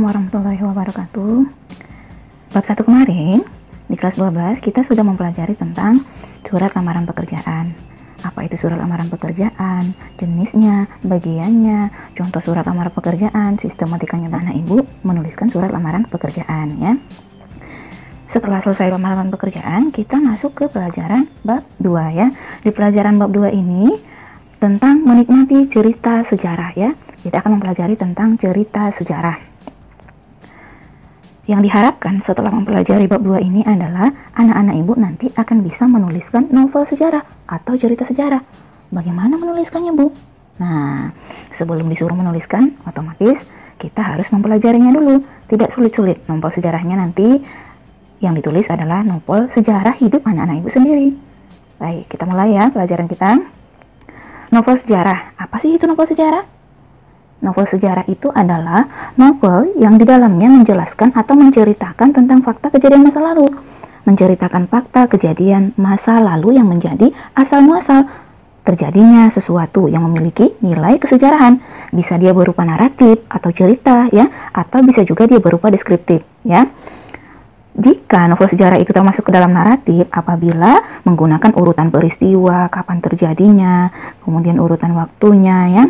Assalamualaikum warahmatullahi wabarakatuh. Bab 1 kemarin, di kelas 12 kita sudah mempelajari tentang surat lamaran pekerjaan. Apa itu surat lamaran pekerjaan, jenisnya, bagiannya, contoh surat lamaran pekerjaan, sistematikanya anak ibu menuliskan surat lamaran pekerjaan ya. Setelah selesai lamaran pekerjaan, kita masuk ke pelajaran bab 2 ya. Di pelajaran bab 2 ini tentang menikmati cerita sejarah ya. Kita akan mempelajari tentang cerita sejarah. Yang diharapkan setelah mempelajari bab 2 ini adalah anak-anak ibu nanti akan bisa menuliskan novel sejarah atau cerita sejarah. Bagaimana menuliskannya, Bu? Nah, sebelum disuruh menuliskan, otomatis kita harus mempelajarinya dulu. Tidak sulit-sulit. Novel sejarahnya nanti yang ditulis adalah novel sejarah hidup anak-anak ibu sendiri. Baik, kita mulai ya pelajaran kita. Novel sejarah. Apa sih itu novel sejarah? Novel sejarah itu adalah novel yang di dalamnya menjelaskan atau menceritakan tentang fakta kejadian masa lalu. Menceritakan fakta kejadian masa lalu yang menjadi asal-muasal terjadinya sesuatu yang memiliki nilai kesejarahan. Bisa dia berupa naratif atau cerita ya, atau bisa juga dia berupa deskriptif ya. Jika novel sejarah itu termasuk ke dalam naratif apabila menggunakan urutan peristiwa, kapan terjadinya, kemudian urutan waktunya ya.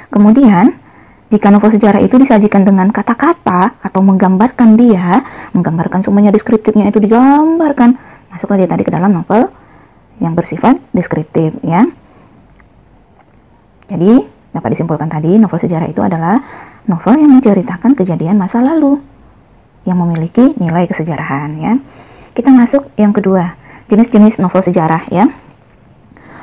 Kemudian, jika novel sejarah itu disajikan dengan kata-kata atau menggambarkan semuanya deskriptifnya itu digambarkan, masuklah dia tadi ke dalam novel yang bersifat deskriptif ya. Jadi, dapat disimpulkan tadi novel sejarah itu adalah novel yang menceritakan kejadian masa lalu yang memiliki nilai kesejarahan ya. Kita masuk yang kedua, jenis-jenis novel sejarah ya.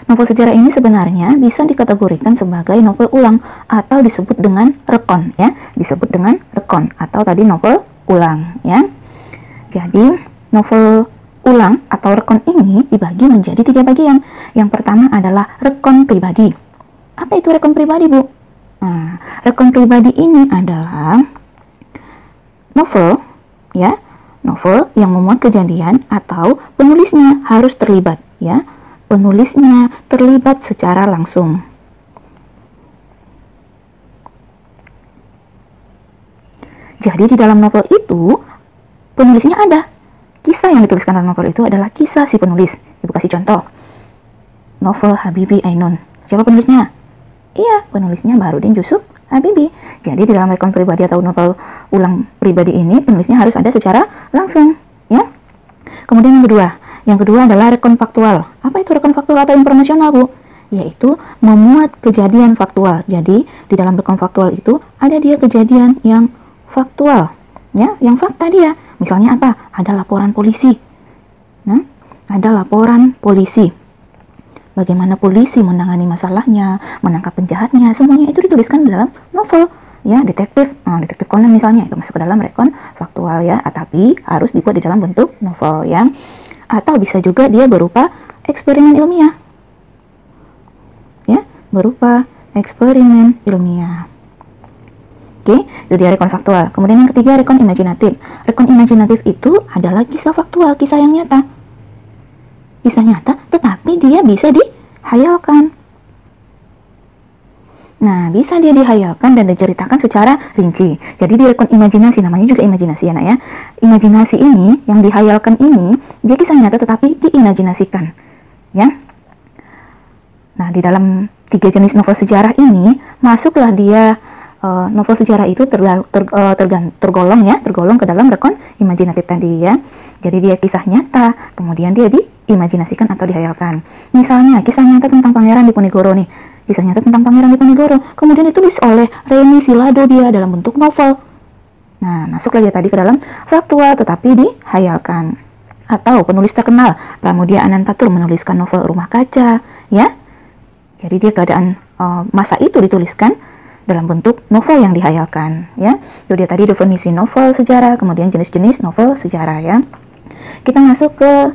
Novel sejarah ini sebenarnya bisa dikategorikan sebagai novel ulang atau disebut dengan rekon ya, disebut dengan rekon atau tadi novel ulang ya. Jadi novel ulang atau rekon ini dibagi menjadi 3 bagian. Yang pertama adalah rekon pribadi. Apa itu rekon pribadi, Bu? Nah, rekon pribadi ini adalah novel ya, novel yang memuat kejadian atau penulisnya harus terlibat ya. Penulisnya terlibat secara langsung. Jadi di dalam novel itu penulisnya ada. Kisah yang dituliskan dalam novel itu adalah kisah si penulis. Ibu kasih contoh. Novel Habibie Ainun. Siapa penulisnya? Iya, penulisnya Baharudin Yusuf Habibie. Jadi di dalam rekon pribadi atau novel ulang pribadi ini penulisnya harus ada secara langsung, ya. Kemudian yang kedua adalah rekon faktual. Apa itu rekon faktual atau informasional, Bu? Yaitu memuat kejadian faktual. Jadi di dalam rekon faktual itu ada dia kejadian yang faktual, ya, yang fakta dia. Misalnya apa? Ada laporan polisi. Nah, ada laporan polisi. Bagaimana polisi menangani masalahnya, menangkap penjahatnya, semuanya itu dituliskan dalam novel. Ya, detektif Conan misalnya, itu masuk ke dalam rekon faktual ya, tapi harus dibuat di dalam bentuk novel ya. Atau bisa juga dia berupa eksperimen ilmiah. Ya, berupa eksperimen ilmiah. Oke, itu dia rekon faktual. Kemudian yang ketiga, rekon imajinatif. Rekon imajinatif itu adalah kisah faktual, kisah yang nyata. Kisah nyata, tetapi dia bisa dihayalkan. Nah, bisa dia dihayalkan dan diceritakan secara rinci. Jadi di rekon imajinasi, namanya juga imajinasi ya nak ya. Imajinasi ini, yang dihayalkan ini, dia kisah nyata tetapi diimajinasikan. Ya. Nah, di dalam 3 jenis novel sejarah ini, masuklah dia, novel sejarah itu tergolong ke dalam rekon imajinatif tadi ya. Jadi dia kisah nyata, kemudian dia diimajinasikan atau dihayalkan. Misalnya, kisah nyata tentang Pangeran Diponegoro nih. Kisah nyata tentang Pangeran Diponegoro, kemudian ditulis oleh Reni Silado dia dalam bentuk novel. Nah, masuklah dia tadi ke dalam faktual tetapi dihayalkan. Atau penulis terkenal Pramudia Anantatur menuliskan novel Rumah Kaca, ya. Jadi dia keadaan masa itu dituliskan dalam bentuk novel yang dihayalkan, ya. Itu dia tadi definisi novel sejarah, kemudian jenis-jenis novel sejarah, ya. Kita masuk ke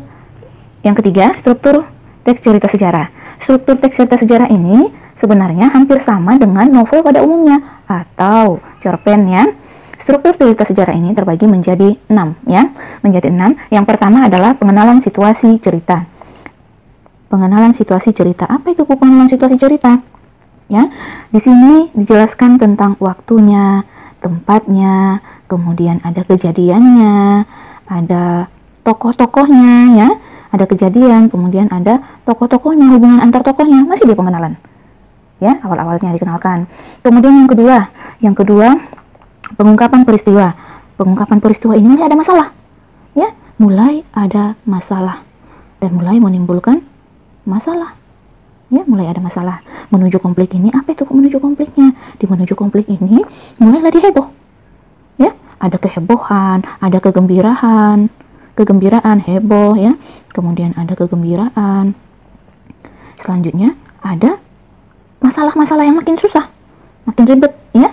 yang ketiga, struktur teks cerita sejarah. Struktur teks cerita sejarah ini sebenarnya hampir sama dengan novel pada umumnya atau cerpen ya. Struktur cerita sejarah ini terbagi menjadi 6 ya. Menjadi 6. Yang pertama adalah pengenalan situasi cerita. Pengenalan situasi cerita. Apa itu pengenalan situasi cerita? Ya, di sini dijelaskan tentang waktunya, tempatnya, kemudian ada kejadiannya, ada tokoh-tokohnya ya, ada kejadian, kemudian ada tokoh-tokohnya, hubungan antar tokohnya, masih dia pengenalan. Ya, awal-awalnya dikenalkan. Kemudian yang kedua pengungkapan peristiwa. Pengungkapan peristiwa ini mulai ada masalah. Ya, mulai ada masalah dan mulai menimbulkan masalah. Ya, mulai ada masalah. Menuju konflik ini, apa itu menuju konfliknya? Di menuju konflik ini mulailah diheboh. Ya, ada kehebohan, ada kegembiraan, heboh ya. Kemudian ada kegembiraan. Selanjutnya ada masalah-masalah yang makin susah, makin ribet ya.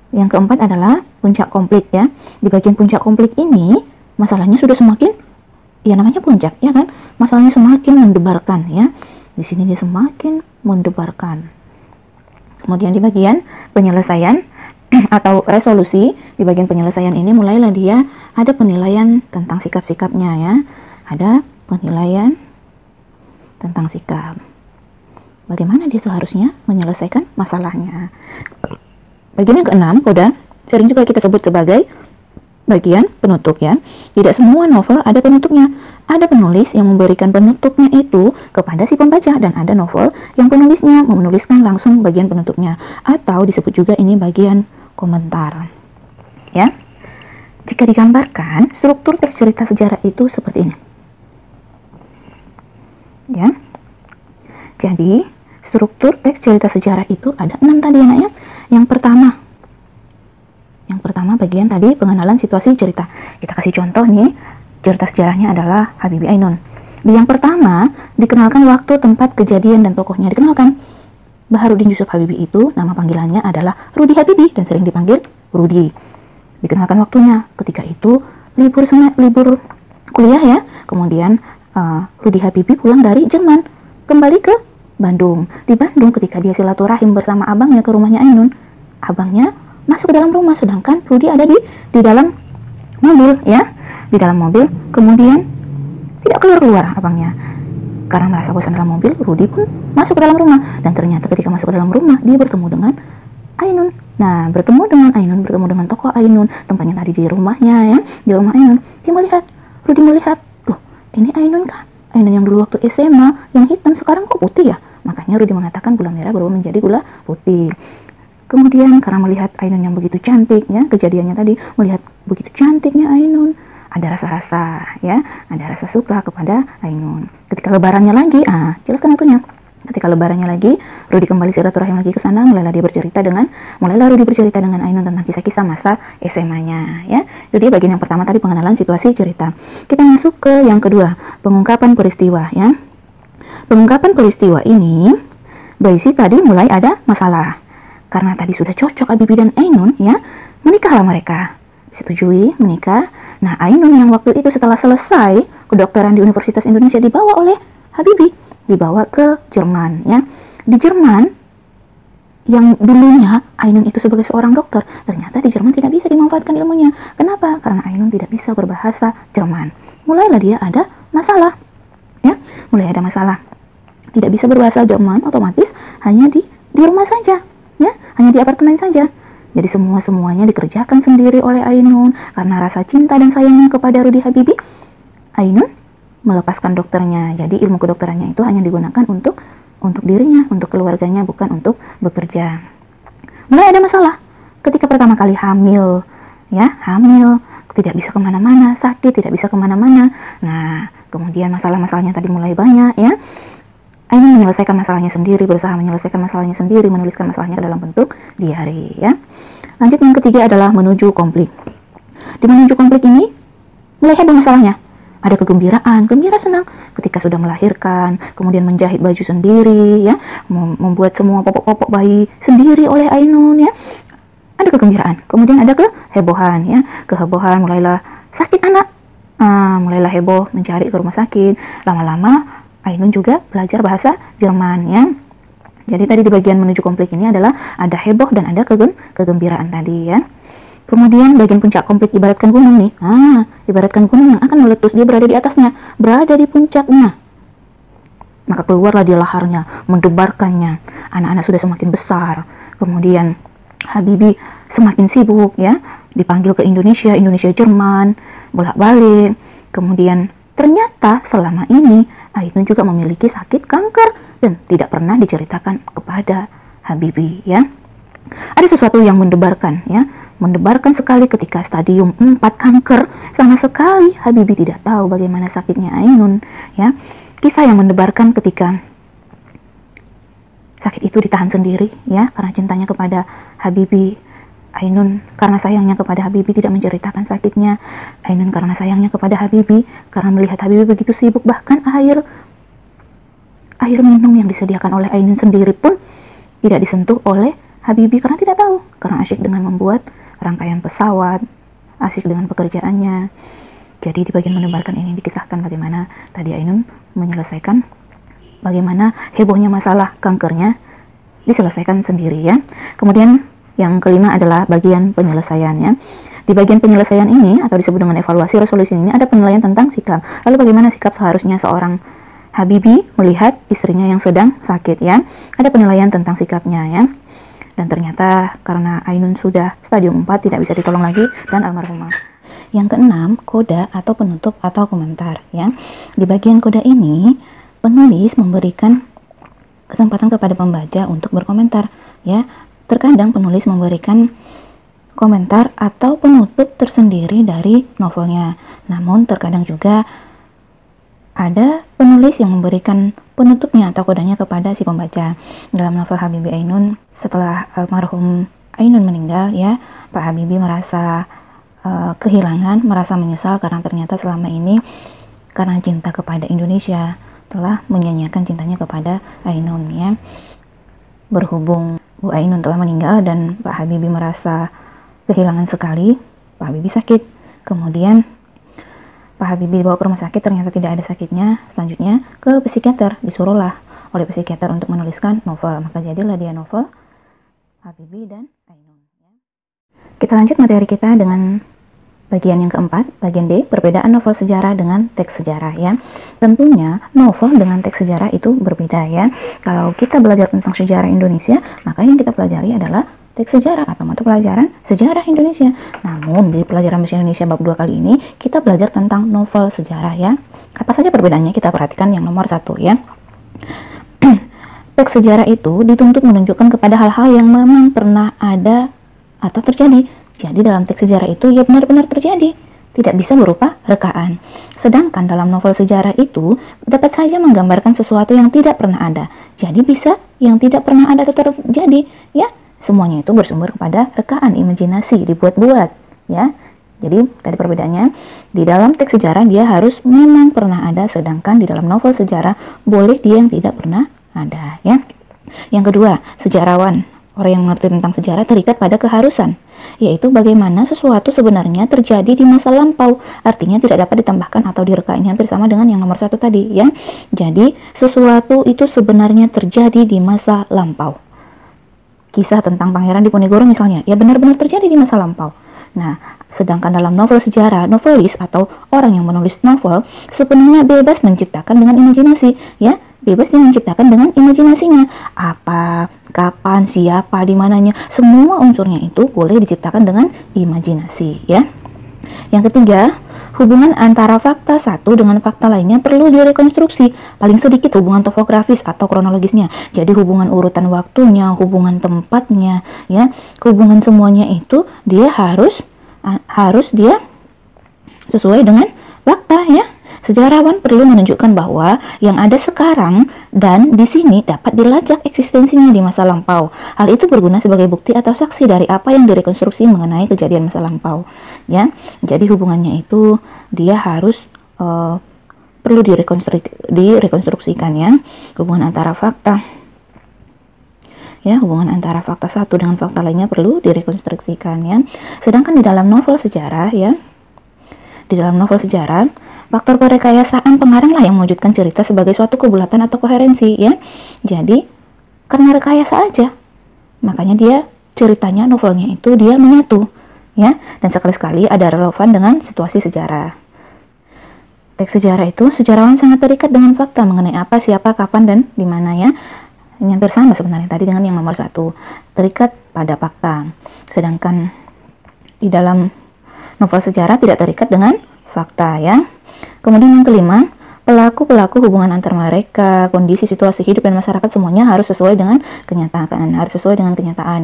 Yang keempat adalah puncak konflik ya. Di bagian puncak konflik ini masalahnya sudah semakin, ya namanya puncak ya kan, masalahnya semakin mendebarkan ya. Di sini dia semakin mendebarkan. Kemudian di bagian penyelesaian atau resolusi, di bagian penyelesaian ini mulailah dia ada penilaian tentang sikap-sikapnya ya. Ada penilaian tentang sikap. Bagaimana dia seharusnya menyelesaikan masalahnya. Bagian yang keenam, koda, sering juga kita sebut sebagai bagian penutup ya. Tidak semua novel ada penutupnya. Ada penulis yang memberikan penutupnya itu kepada si pembaca, dan ada novel yang penulisnya menuliskan langsung bagian penutupnya, atau disebut juga ini bagian komentar. Ya. Jika digambarkan, struktur teks cerita sejarah itu seperti ini. Ya. Jadi, struktur teks cerita sejarah itu ada 6 tadi ya, nak ya. Yang pertama bagian tadi pengenalan situasi cerita. Kita kasih contoh nih, cerita sejarahnya adalah Habibie Ainun. Di yang pertama, dikenalkan waktu, tempat, kejadian, dan tokohnya dikenalkan. Baharudin Yusuf Habibie itu nama panggilannya adalah Rudi Habibie dan sering dipanggil Rudi. Dikenalkan waktunya, ketika itu libur kuliah ya. Kemudian Rudi Habibie pulang dari Jerman, kembali ke Bandung. Di Bandung ketika dia silaturahim bersama abangnya ke rumahnya Ainun, abangnya masuk ke dalam rumah, sedangkan Rudi ada di dalam mobil ya, di dalam mobil. Kemudian tidak keluar abangnya karena merasa bosan dalam mobil. Rudi pun masuk ke dalam rumah, dan ternyata ketika masuk ke dalam rumah dia bertemu dengan Ainun. Nah, bertemu dengan tokoh Ainun, tempatnya tadi di rumahnya ya, di rumah Ainun. Rudi melihat, loh, ini Ainun kan? Ainun yang dulu waktu SMA yang hitam, sekarang kok putih ya? Makanya Rudi mengatakan gula merah berubah menjadi gula putih. Kemudian karena melihat Ainun yang begitu cantik ya, kejadiannya tadi melihat begitu cantiknya Ainun, ada rasa-rasa ya, ada rasa suka kepada Ainun. Ketika lebarannya lagi, jelaskan waktunya. Ketika lebarannya lagi, Rudi kembali silaturahim lagi ke sana, mulailah Rudi bercerita dengan Ainun tentang kisah-kisah masa SMA-nya ya. Jadi bagian yang pertama tadi pengenalan situasi cerita. Kita masuk ke yang kedua, pengungkapan peristiwa ya. Pengungkapan peristiwa ini berisi tadi mulai ada masalah. Karena tadi sudah cocok Habibie dan Ainun ya, menikahlah mereka. Disetujui menikah. Nah, Ainun yang waktu itu setelah selesai kedokteran di Universitas Indonesia dibawa oleh Habibie, dibawa ke Jerman ya. Di Jerman yang dulunya Ainun itu sebagai seorang dokter, ternyata di Jerman tidak bisa dimanfaatkan ilmunya. Kenapa? Karena Ainun tidak bisa berbahasa Jerman. Mulailah dia ada masalah. Ya, mulai ada masalah. Tidak bisa berbahasa Jerman, otomatis hanya di rumah saja. Ya, hanya di apartemen saja. Jadi semuanya dikerjakan sendiri oleh Ainun karena rasa cinta dan sayangnya kepada Rudi Habibie. Ainun melepaskan dokternya. Jadi ilmu kedokterannya itu hanya digunakan untuk dirinya, untuk keluarganya, bukan untuk bekerja. Mulai ada masalah. Ketika pertama kali hamil, tidak bisa kemana-mana, sakit, tidak bisa kemana-mana. Nah, kemudian masalah-masalahnya tadi mulai banyak ya. Ainun menyelesaikan masalahnya sendiri, berusaha menyelesaikan masalahnya sendiri, menuliskan masalahnya dalam bentuk diary ya. Lanjut yang ketiga adalah menuju konflik. Di menuju konflik ini mulai ada masalahnya. Ada kegembiraan, gembira senang ketika sudah melahirkan, kemudian menjahit baju sendiri ya, membuat semua popok-popok bayi sendiri oleh Ainun ya. Ada kegembiraan, kemudian ada kehebohan ya. Kehebohan, mulailah sakit anak. Mulailah heboh mencari ke rumah sakit. Lama-lama Ainun juga belajar bahasa Jerman ya. Jadi tadi di bagian menuju konflik ini adalah ada heboh dan ada kegembiraan tadi ya. Kemudian bagian puncak konflik ibaratkan gunung nih. Ibaratkan gunung yang akan meletus, dia berada di atasnya, berada di puncaknya. Maka keluarlah dia laharnya, mendebarkannya. Anak-anak sudah semakin besar. Kemudian Habibie semakin sibuk ya, dipanggil ke Indonesia, Jerman, bolak-balik. Kemudian ternyata selama ini Ainun juga memiliki sakit kanker dan tidak pernah diceritakan kepada Habibie ya. Ada sesuatu yang mendebarkan ya, mendebarkan sekali ketika stadium 4 kanker. Sama sekali Habibie tidak tahu bagaimana sakitnya Ainun ya. Kisah yang mendebarkan ketika sakit itu ditahan sendiri ya, karena cintanya kepada Habibie. Ainun karena sayangnya kepada Habibie tidak menceritakan sakitnya. Ainun karena sayangnya kepada Habibie, karena melihat Habibie begitu sibuk, bahkan air minum yang disediakan oleh Ainun sendiri pun tidak disentuh oleh Habibie karena tidak tahu, karena asyik dengan membuat rangkaian pesawat, asyik dengan pekerjaannya. Jadi di bagian mendebarkan ini dikisahkan bagaimana tadi Ainun menyelesaikan, bagaimana hebohnya masalah kankernya diselesaikan sendiri ya. Kemudian yang kelima adalah bagian penyelesaiannya. Di bagian penyelesaian ini atau disebut dengan evaluasi resolusi ini ada penilaian tentang sikap. Lalu bagaimana sikap seharusnya seorang Habibie melihat istrinya yang sedang sakit ya. Ada penilaian tentang sikapnya ya. Dan ternyata karena Ainun sudah stadium 4 tidak bisa ditolong lagi dan almarhumah. Yang keenam, koda atau penutup atau komentar ya. Di bagian koda ini penulis memberikan kesempatan kepada pembaca untuk berkomentar ya. Terkadang penulis memberikan komentar atau penutup tersendiri dari novelnya. Namun terkadang juga ada penulis yang memberikan penutupnya atau kodanya kepada si pembaca. Dalam novel Habibie Ainun, setelah almarhum Ainun meninggal ya, Pak Habibie merasa kehilangan, merasa menyesal karena ternyata selama ini karena cinta kepada Indonesia telah menyanyiakan cintanya kepada Ainun ya. Berhubung Bu Ainun telah meninggal dan Pak Habibie merasa kehilangan sekali, Pak Habibie sakit. Kemudian Pak Habibie dibawa ke rumah sakit, ternyata tidak ada sakitnya. Selanjutnya ke psikiater, disuruhlah oleh psikiater untuk menuliskan novel. Maka jadilah dia novel Habibie dan Ainun. Kita lanjut materi kita dengan bagian yang keempat, bagian D, perbedaan novel sejarah dengan teks sejarah ya. Tentunya novel dengan teks sejarah itu berbeda ya. Kalau kita belajar tentang sejarah Indonesia, maka yang kita pelajari adalah teks sejarah atau mata pelajaran sejarah Indonesia. Namun di pelajaran bahasa Indonesia bab 2 kali ini kita belajar tentang novel sejarah ya. Apa saja perbedaannya? Kita perhatikan yang nomor 1 ya. Teks sejarah itu dituntut menunjukkan kepada hal-hal yang memang pernah ada atau terjadi. Jadi dalam teks sejarah itu ya benar-benar terjadi, tidak bisa berupa rekaan. Sedangkan dalam novel sejarah itu dapat saja menggambarkan sesuatu yang tidak pernah ada. Jadi bisa yang tidak pernah ada itu terjadi, ya. Semuanya itu bersumber kepada rekaan, imajinasi, dibuat-buat, ya. Jadi tadi perbedaannya, di dalam teks sejarah dia harus memang pernah ada, sedangkan di dalam novel sejarah boleh dia yang tidak pernah ada, ya. Yang kedua, sejarawan, orang yang mengerti tentang sejarah terikat pada keharusan, yaitu bagaimana sesuatu sebenarnya terjadi di masa lampau, artinya tidak dapat ditambahkan atau direka. Ini hampir sama dengan yang nomor 1 tadi ya. Jadi sesuatu itu sebenarnya terjadi di masa lampau. Kisah tentang Pangeran Diponegoro misalnya, ya benar-benar terjadi di masa lampau. Nah, sedangkan dalam novel sejarah, novelis atau orang yang menulis novel sepenuhnya bebas menciptakan dengan imajinasi, ya. Bebas dia menciptakan dengan imajinasinya. Apa, kapan, siapa, di mananya, semua unsurnya itu boleh diciptakan dengan imajinasi, ya. Yang ketiga, hubungan antara fakta satu dengan fakta lainnya perlu direkonstruksi. Paling sedikit hubungan topografis atau kronologisnya. Jadi hubungan urutan waktunya, hubungan tempatnya, ya. Hubungan semuanya itu dia harus dia sesuai dengan fakta, ya. Sejarawan perlu menunjukkan bahwa yang ada sekarang dan di sini dapat dilacak eksistensinya di masa lampau. Hal itu berguna sebagai bukti atau saksi dari apa yang direkonstruksi mengenai kejadian masa lampau. Ya, jadi hubungannya itu dia harus perlu direkonstruksikan ya, hubungan antara fakta. Ya, hubungan antara fakta satu dengan fakta lainnya perlu direkonstruksikan ya. Sedangkan di dalam novel sejarah ya, di dalam novel sejarah faktor perekayasaan pengarang lah yang mewujudkan cerita sebagai suatu kebulatan atau koherensi ya. Jadi karena rekayasa aja, makanya dia ceritanya, novelnya itu dia menyatu ya, dan sekali-sekali ada relevan dengan situasi sejarah. Teks sejarah itu sejarawan sangat terikat dengan fakta mengenai apa, siapa, kapan, dan di mana ya. Ini hampir sama sebenarnya tadi dengan yang nomor 1, terikat pada fakta. Sedangkan di dalam novel sejarah tidak terikat dengan fakta ya. Kemudian yang kelima, pelaku-pelaku hubungan antar mereka, kondisi situasi hidup dan masyarakat semuanya harus sesuai dengan kenyataan,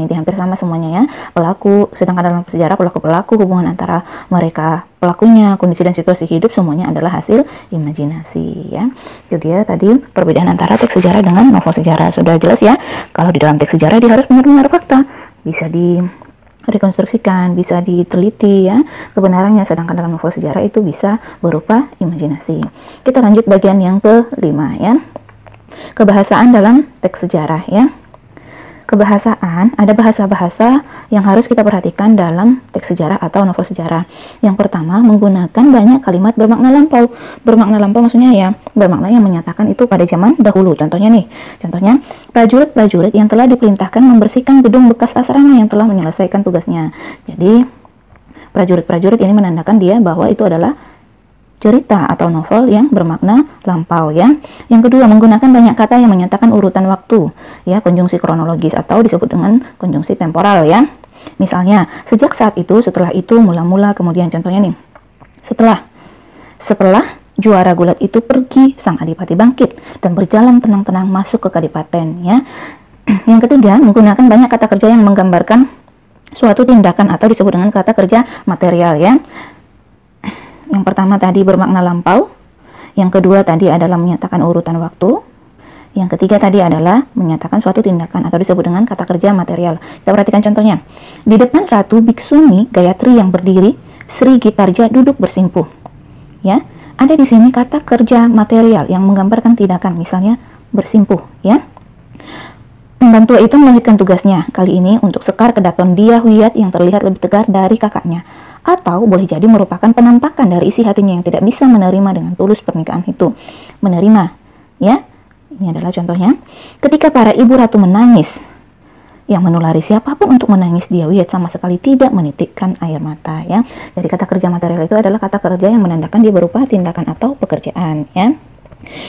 Ini hampir sama semuanya ya. Pelaku, sedangkan dalam sejarah pelaku-pelaku hubungan antara mereka, pelakunya, kondisi dan situasi hidup semuanya adalah hasil imajinasi ya. Itu dia tadi perbedaan antara teks sejarah dengan novel sejarah. Sudah jelas ya. Kalau di dalam teks sejarah dia harus benar-benar fakta, bisa rekonstruksikan, bisa diteliti ya kebenarannya, sedangkan dalam novel sejarah itu bisa berupa imajinasi. Kita lanjut bagian yang kelima ya. Kebahasaan dalam teks sejarah ya. Kebahasaan, ada bahasa-bahasa yang harus kita perhatikan dalam teks sejarah atau novel sejarah. Yang pertama, menggunakan banyak kalimat bermakna lampau. Bermakna lampau maksudnya ya, bermakna yang menyatakan itu pada zaman dahulu. Contohnya prajurit-prajurit yang telah diperintahkan membersihkan gedung bekas asrama yang telah menyelesaikan tugasnya. Jadi, prajurit-prajurit ini menandakan dia bahwa itu adalah cerita atau novel yang bermakna lampau ya. Yang kedua, menggunakan banyak kata yang menyatakan urutan waktu ya, konjungsi kronologis atau disebut dengan konjungsi temporal ya. Misalnya, sejak saat itu, setelah itu, mula-mula, kemudian. Contohnya nih, setelah juara gulat itu pergi, sang adipati bangkit dan berjalan tenang-tenang masuk ke kadipaten ya. Yang ketiga, menggunakan banyak kata kerja yang menggambarkan suatu tindakan atau disebut dengan kata kerja material ya. Yang pertama tadi bermakna lampau, yang kedua tadi adalah menyatakan urutan waktu, yang ketiga tadi adalah menyatakan suatu tindakan atau disebut dengan kata kerja material. Kita perhatikan contohnya. Di depan Ratu Biksuni Gayatri yang berdiri, Sri Gitarja duduk bersimpuh. Ya, ada di sini kata kerja material yang menggambarkan tindakan, misalnya bersimpuh ya. Pembantu itu melanjutkan tugasnya, kali ini untuk Sekar Kedaton Dia Huyat yang terlihat lebih tegar dari kakaknya. Atau boleh jadi merupakan penampakan dari isi hatinya yang tidak bisa menerima dengan tulus pernikahan itu. Menerima, ya. Ini adalah contohnya. Ketika para ibu ratu menangis, yang menulari siapapun untuk menangis, Dia Huyat sama sekali tidak menitikkan air mata, ya. Jadi kata kerja material itu adalah kata kerja yang menandakan dia berupa tindakan atau pekerjaan, ya.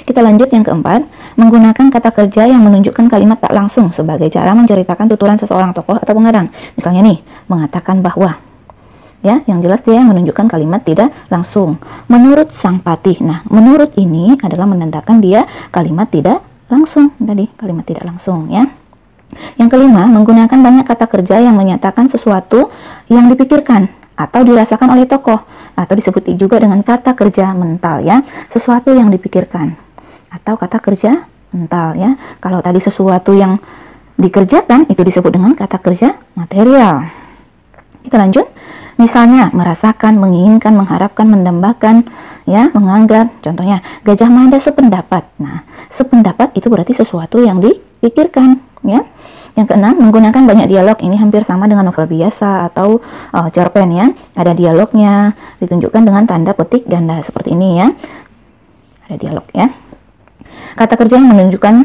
Kita lanjut yang keempat, menggunakan kata kerja yang menunjukkan kalimat tak langsung sebagai cara menceritakan tuturan seseorang tokoh atau pengarang. Misalnya nih, mengatakan bahwa, ya, yang jelas dia menunjukkan kalimat tidak langsung. Menurut sang patih. Nah, menurut ini adalah menandakan dia kalimat tidak langsung. Tadi kalimat tidak langsung ya. Yang kelima, menggunakan banyak kata kerja yang menyatakan sesuatu yang dipikirkan atau dirasakan oleh tokoh, atau disebut juga dengan kata kerja mental ya. Sesuatu yang dipikirkan atau kata kerja mental ya. Kalau tadi sesuatu yang dikerjakan itu disebut dengan kata kerja material. Kita lanjut. Misalnya, merasakan, menginginkan, mengharapkan, mendambakan, ya, menganggap. Contohnya, Gajah Mada sependapat. Nah, sependapat itu berarti sesuatu yang dipikirkan, ya. Yang keenam, menggunakan banyak dialog. Ini hampir sama dengan novel biasa atau cerpen, ya. Ada dialognya, ditunjukkan dengan tanda petik ganda seperti ini, ya. Ada dialog, ya. Kata kerja yang menunjukkan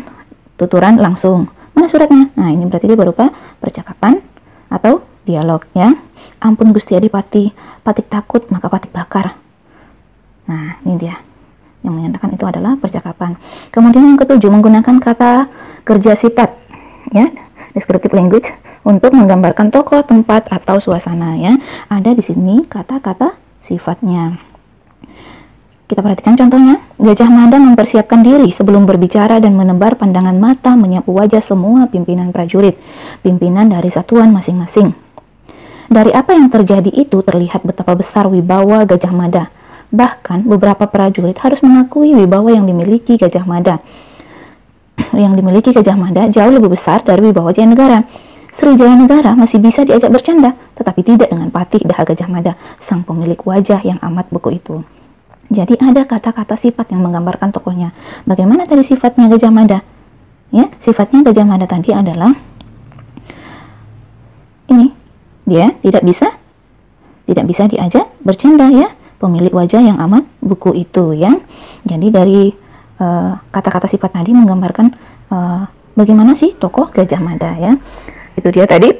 tuturan langsung. Mana suratnya? Nah, ini berarti dia berupa percakapan atau dialog, ya. Ampun Gusti Adipati, Patik takut maka Patik bakar. Nah, ini dia yang menyatakan itu adalah percakapan. Kemudian yang ketujuh, menggunakan kata kerja sifat, ya, descriptive language untuk menggambarkan tokoh, tempat atau suasana, ya. Ada di sini kata-kata sifatnya. Kita perhatikan contohnya. Gajah Mada mempersiapkan diri sebelum berbicara dan menebar pandangan mata menyapu wajah semua pimpinan prajurit, pimpinan dari satuan masing-masing. Dari apa yang terjadi itu terlihat betapa besar wibawa Gajah Mada. Bahkan beberapa prajurit harus mengakui wibawa yang dimiliki Gajah Mada. Yang dimiliki Gajah Mada jauh lebih besar dari wibawa Jayanegara. Sri Jayanegara masih bisa diajak bercanda, tetapi tidak dengan Patih Daha Gajah Mada, sang pemilik wajah yang amat beku itu. Jadi ada kata-kata sifat yang menggambarkan tokohnya. Bagaimana tadi sifatnya Gajah Mada? Ya, sifatnya Gajah Mada tadi adalah ini. Dia tidak bisa diajak bercanda, ya, pemilik wajah yang amat buku itu, ya. Jadi dari kata-kata sifat tadi menggambarkan bagaimana sih tokoh Gajah Mada, ya. Itu dia tadi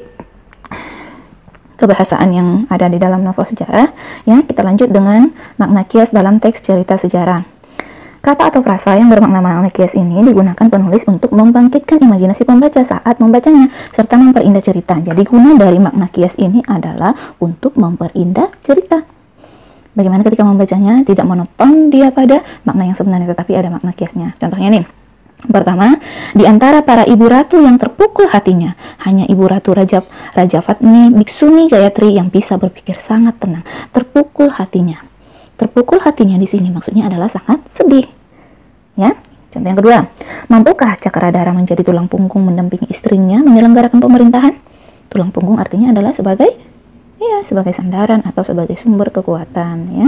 kebahasaan yang ada di dalam novel sejarah, ya. Kita lanjut dengan makna kias dalam teks cerita sejarah. Kata atau frasa yang bermakna makna kias ini digunakan penulis untuk membangkitkan imajinasi pembaca saat membacanya, serta memperindah cerita. Jadi guna dari makna kias ini adalah untuk memperindah cerita. Bagaimana ketika membacanya, tidak monoton dia pada makna yang sebenarnya, tetapi ada makna kiasnya. Contohnya nih, pertama, di antara para ibu ratu yang terpukul hatinya, hanya ibu ratu Raja Fatmi Biksuni Gayatri yang bisa berpikir sangat tenang. Terpukul hatinya. Terpukul hatinya di sini maksudnya adalah sangat sedih. Ya. Contoh yang kedua, mampukah Cakradhara menjadi tulang punggung mendampingi istrinya menyelenggarakan pemerintahan? Tulang punggung artinya adalah sebagai sandaran atau sebagai sumber kekuatan, ya.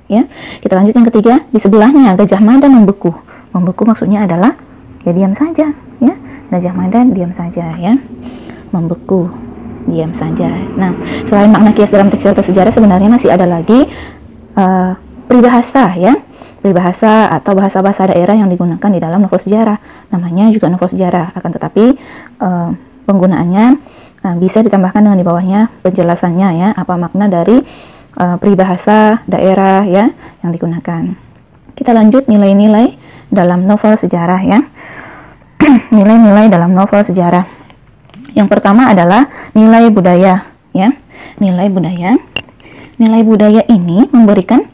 Ya, kita lanjut yang ketiga, di sebelahnya Gajah Mada membeku. Membeku maksudnya adalah ya diam saja, ya. Gajah Mada diam saja, ya. Membeku, diam saja. Nah, selain makna kias dalam teks cerita sejarah, sebenarnya masih ada lagi peribahasa, ya. Peribahasa atau bahasa-bahasa daerah yang digunakan di dalam novel sejarah. Namanya juga novel sejarah, akan tetapi penggunaannya bisa ditambahkan dengan di bawahnya penjelasannya, ya, apa makna dari peribahasa daerah, ya, yang digunakan. Kita lanjut nilai-nilai dalam novel sejarah, ya. Nilai-nilai dalam novel sejarah. Yang pertama adalah nilai budaya, ya. Nilai budaya. Nilai budaya ini memberikan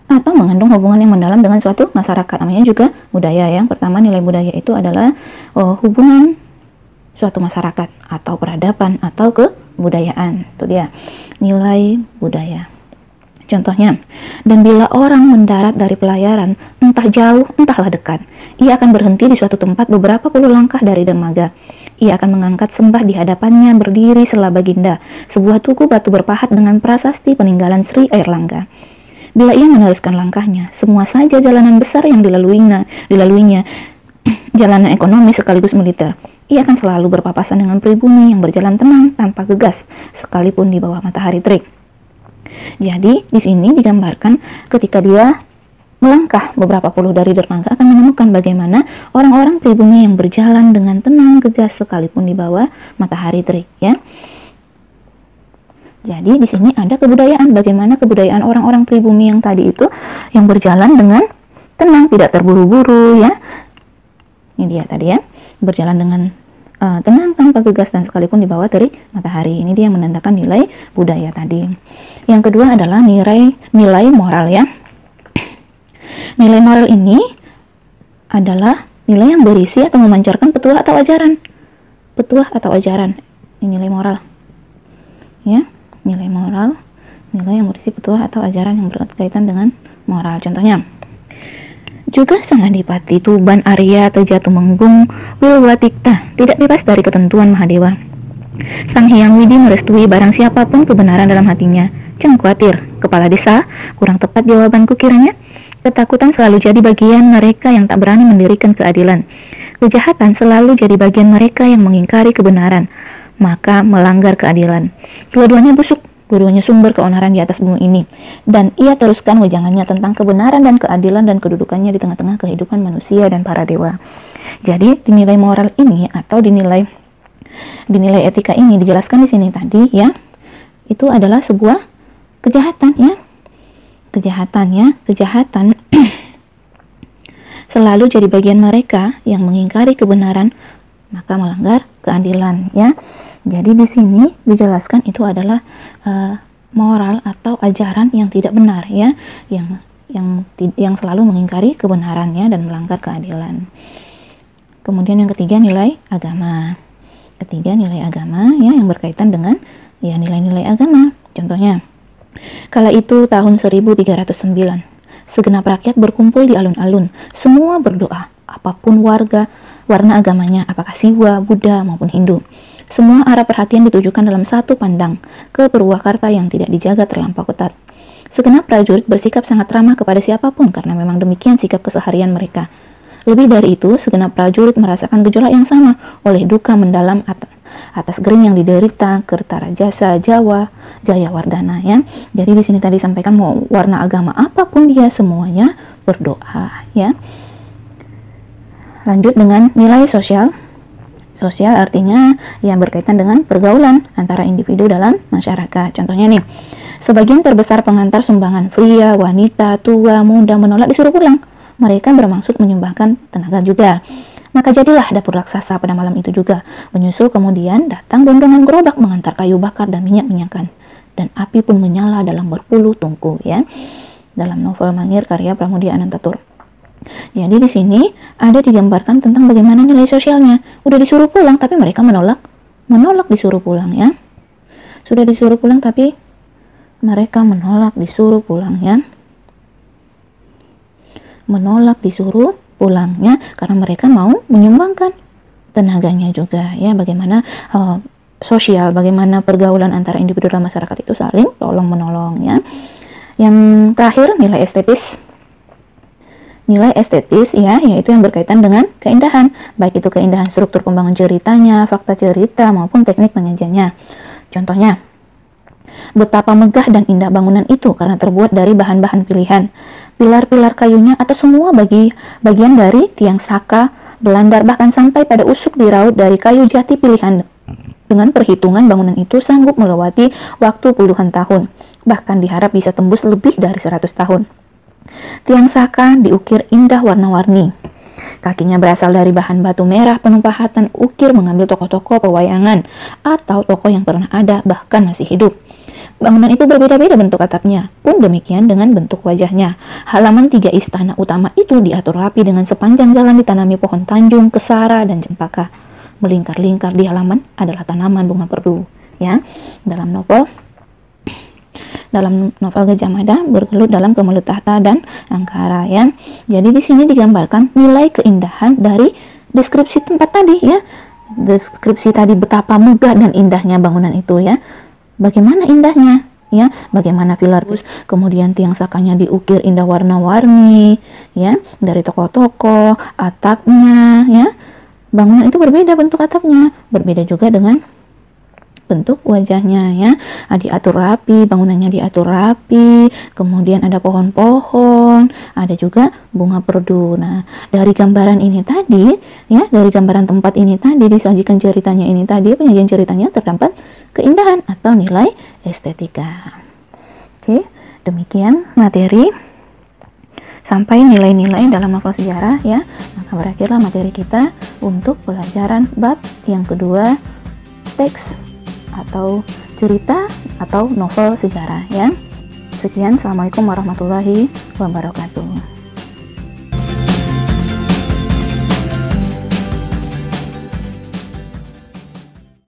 atau mengandung hubungan yang mendalam dengan suatu masyarakat. Namanya juga budaya. Yang pertama, nilai budaya itu adalah hubungan suatu masyarakat atau peradaban atau kebudayaan. Itu dia, nilai budaya. Contohnya, dan bila orang mendarat dari pelayaran, entah jauh, entahlah dekat, ia akan berhenti di suatu tempat beberapa puluh langkah dari dermaga. Ia akan mengangkat sembah di hadapannya berdiri Sela Baginda, sebuah tugu batu berpahat dengan prasasti peninggalan Sri Airlangga. Bila ia meneruskan langkahnya, semua saja jalanan besar yang dilaluinya, jalanan ekonomi sekaligus militer, ia akan selalu berpapasan dengan pribumi yang berjalan tenang tanpa gegas, sekalipun di bawah matahari terik. Jadi, di sini digambarkan ketika dia melangkah beberapa puluh dari dermaga akan menemukan bagaimana orang-orang pribumi yang berjalan dengan tenang gegas sekalipun di bawah matahari terik, ya. Jadi di sini ada kebudayaan, bagaimana kebudayaan orang-orang pribumi yang tadi itu yang berjalan dengan tenang, tidak terburu-buru, ya. Ini dia tadi, ya, berjalan dengan tenang tanpa gegas dan sekalipun di bawah terik matahari. Ini dia yang menandakan nilai budaya tadi. Yang kedua adalah nilai moral, ya. Nilai moral ini adalah nilai yang berisi atau memancarkan petuah atau ajaran. Petuah atau ajaran. Ini nilai moral. Ya, nilai moral, nilai yang berisi petuah atau ajaran yang berkaitan dengan moral. Contohnya, juga Sang Adipati Tuban Arya Tejatumenggung Wilwatikta tidak bebas dari ketentuan Mahadewa. Sang Hyang Widi merestui barang siapapun kebenaran dalam hatinya. Jangan khawatir, kepala desa, kurang tepat jawabanku kiranya. Ketakutan selalu jadi bagian mereka yang tak berani mendirikan keadilan. Kejahatan selalu jadi bagian mereka yang mengingkari kebenaran, maka melanggar keadilan. Dua-duanya busuk, dua-duanya sumber keonaran di atas bumi ini. Dan ia teruskan wejangannya tentang kebenaran dan keadilan dan kedudukannya di tengah-tengah kehidupan manusia dan para dewa. Jadi, di nilai moral ini atau di nilai etika ini dijelaskan di sini tadi, ya, itu adalah sebuah kejahatan, ya. Kejahatan selalu jadi bagian mereka yang mengingkari kebenaran, maka melanggar keadilan, ya. Jadi di sini dijelaskan itu adalah moral atau ajaran yang tidak benar, ya, yang selalu mengingkari kebenarannya dan melanggar keadilan. Kemudian yang ketiga, nilai agama. Ya, yang berkaitan dengan ya nilai-nilai agama. Contohnya, kala itu tahun 1309, segenap rakyat berkumpul di alun-alun. Semua berdoa, apapun warna agamanya, apakah Siwa, Buddha, maupun Hindu. Semua arah perhatian ditujukan dalam satu pandang, ke Purwakarta yang tidak dijaga terlampau ketat. Segenap prajurit bersikap sangat ramah kepada siapapun, karena memang demikian sikap keseharian mereka. Lebih dari itu, segenap prajurit merasakan gejolak yang sama, oleh duka mendalam atas gering yang diderita Kertarajasa Jayawardhana, ya. Jadi di sini tadi sampaikan mau warna agama apapun dia semuanya berdoa, ya. Lanjut dengan nilai sosial. Sosial artinya yang berkaitan dengan pergaulan antara individu dalam masyarakat. Contohnya nih, sebagian terbesar pengantar sumbangan pria, wanita, tua, muda menolak disuruh pulang. Mereka bermaksud menyumbangkan tenaga juga. Maka jadilah dapur raksasa pada malam itu juga. Menyusul kemudian datang gondongan gerobak mengantar kayu bakar dan minyak-minyakan. Dan api pun menyala dalam berpuluh tungku, ya. Dalam novel Mangir karya Pramudia Anantatur. Jadi di sini ada digambarkan tentang bagaimana nilai sosialnya. Udah disuruh pulang tapi mereka menolak disuruh pulang, ya. Sudah disuruh pulang tapi mereka menolak disuruh pulang, ya. Menolak disuruh pulangnya karena mereka mau menyumbangkan tenaganya juga, ya. Bagaimana sosial, bagaimana pergaulan antara individu dan masyarakat itu saling tolong menolong, ya. Yang terakhir, nilai estetis. Nilai estetis, ya, yaitu yang berkaitan dengan keindahan, baik itu keindahan struktur pembangun ceritanya, fakta cerita, maupun teknik penyajiannya. Contohnya, betapa megah dan indah bangunan itu karena terbuat dari bahan-bahan pilihan. Pilar-pilar kayunya atau semua bagian dari tiang saka, belandar, bahkan sampai pada usuk diraut dari kayu jati pilihan. Dengan perhitungan bangunan itu sanggup melewati waktu puluhan tahun, bahkan diharap bisa tembus lebih dari 100 tahun. Tiang saka diukir indah warna-warni. Kakinya berasal dari bahan batu merah penuh pahatan ukir mengambil tokoh-tokoh pewayangan atau tokoh yang pernah ada bahkan masih hidup. Bangunan itu berbeda-beda bentuk atapnya, pun demikian dengan bentuk wajahnya. Halaman 3 istana utama itu diatur rapi dengan sepanjang jalan ditanami pohon tanjung, kesara, dan cempaka. Melingkar-lingkar di halaman adalah tanaman bunga perdu, ya. Dalam novel Gajah Mada bergelut dalam Kemelut Tahta dan Angkara, ya. Jadi di sini digambarkan nilai keindahan dari deskripsi tempat tadi, ya. Deskripsi tadi betapa megah dan indahnya bangunan itu, ya. Bagaimana indahnya, ya. Bagaimana pilar kemudian tiang sakanya diukir indah warna-warni, ya, dari tokoh-tokoh, atapnya, ya. Bangunan itu berbeda bentuk atapnya, berbeda juga dengan bentuk wajahnya, ya. Diatur rapi, bangunannya diatur rapi, kemudian ada pohon-pohon, ada juga bunga perdu. Nah, dari gambaran ini tadi, ya, dari gambaran tempat ini tadi, disajikan ceritanya ini tadi, penyajian ceritanya terdapat keindahan atau nilai estetika. Oke, demikian materi sampai nilai-nilai dalam novel sejarah, ya. Maka berakhirlah materi kita untuk pelajaran bab yang kedua, teks atau cerita atau novel sejarah, ya. Sekian, assalamualaikum warahmatullahi wabarakatuh.